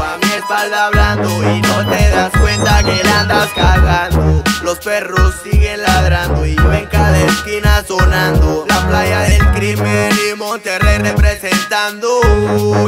a mi espalda hablando y no te das cuenta que la andas cagando. Los perros siguen ladrando y yo en cada esquina sonando. La playa del crimen y Monterrey representando.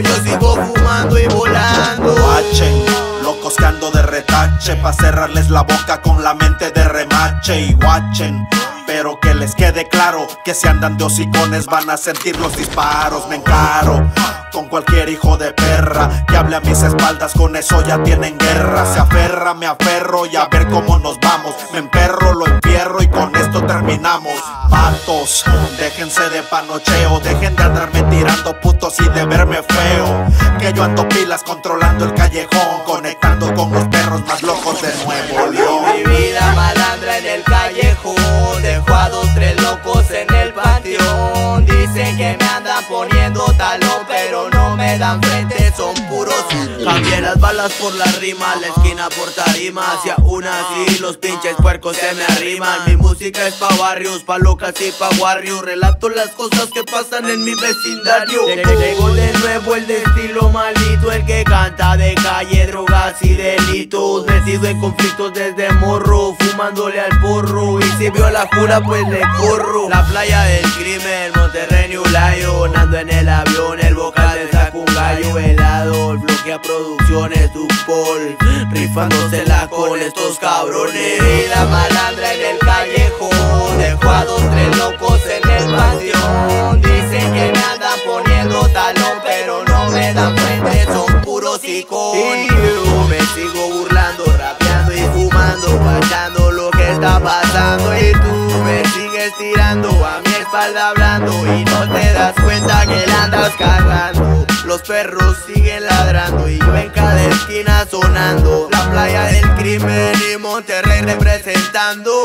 Yo sigo fumando y volando. Guachen, locos que ando de retache pa' cerrarles la boca con la mente de remache. Y guachen, pero que les quede claro que si andan de hocicones van a sentir los disparos. Me encaro con cualquier hijo de perra que hable a mis espaldas, con eso ya tienen guerra. Se aferra, me aferro y a ver cómo nos vamos. Me emperro, lo enfierro y con esto terminamos. Patos, déjense de panocheo, dejen de andarme tirando putos y de verme feo. Que yo ando pilas controlando el callejón, conectando con los perros más locos de Nuevo León. Mi vida malandra en el callejón, dejo a 2, 3 locos en el panteón. Dicen que me andan poniendo talón, pero no me dan frente, son puros. Cambié las balas por la rima, la esquina por tarima. Si aún así los pinches puercos se me arriman. Mi música es pa' barrios, pa' locas y pa' warriors. Relato las cosas que pasan en mi vecindario. Tengo de nuevo el de estilo maldito, el que canta de calle, drogas y delitos. Metido en conflictos desde morro, fumándole al porro. Y si vio la jura pues le corro. La playa del crimen, Monterrey, New Lion. Ando en el avión, el vocal de saco un gallo helado. Bloquea producciones, Dupol, rifándosela con estos cabrones. Vida malandra en el callejón, dejo a 2, 3 locos en el panteón. Dicen que me andan poniendo talón, pero no me dan frente, son puros iconos. Y yo me sigo burlando, rapeando y fumando, cachando lo que está pasando. Y tú me sigues tirando a mi espalda hablando y no te das cuenta que la andas cagando. Los perros siguen ladrando y yo en cada esquina sonando. La playa del crimen y Monterrey representando.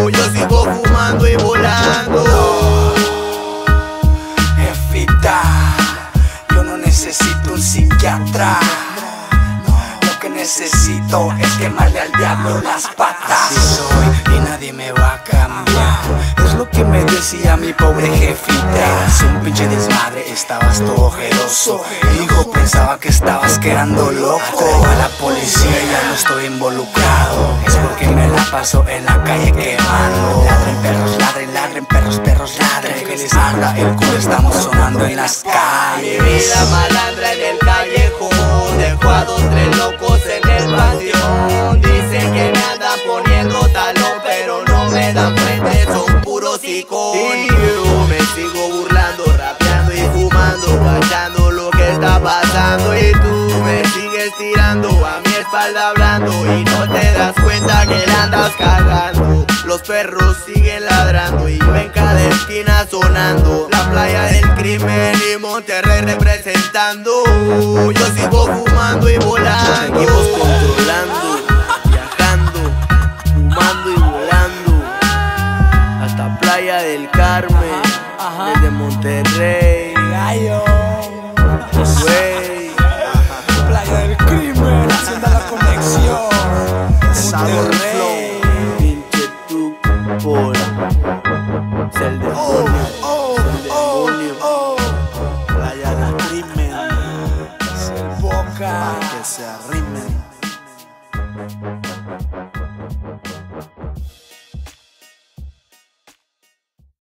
Yo sigo fumando y volando. Jefita, yo no necesito un psiquiatra. Lo que necesito es quemarle al diablo las patas. Así soy y nadie me va a cambiar. Es lo que me decía mi pobre jefita. Eras un pinche desmadre, estabas todo ojeroso. Hijo, pensaba que estabas quedando loco. A la policía ya no estoy involucrado. Es porque me la paso en la calle quemando. Ladren perros, ladren, ladren perros, perros ladren. Que les anda el culo, estamos sonando en las calles. Mi vida malandra en el callejón, dejo a 2, 3 locos en el panteón. Dicen que me andan poniendo talón, pero no me dan frente, son puros iconos. Y yo me sigo burlando, rapeando y fumando, cachando lo que está pasando. Y tú me sigues tirando a mi espalda hablando y no te das cuenta que la andas cagando. Los perros siguen ladrando y yo en cada esquina sonando. La playa del crimen y Monterrey representando. Yo sigo fumando y volando. Seguimos controlando, viajando, fumando y volando. Hasta Playa del Carmen, desde Monterrey. Wey. Playa del crimen, haciendo la conexión. Monterrey. Pinche Dupol. Es el demonio. Es el demonio. Playa del crimen, Es el Boca. que se arrimen.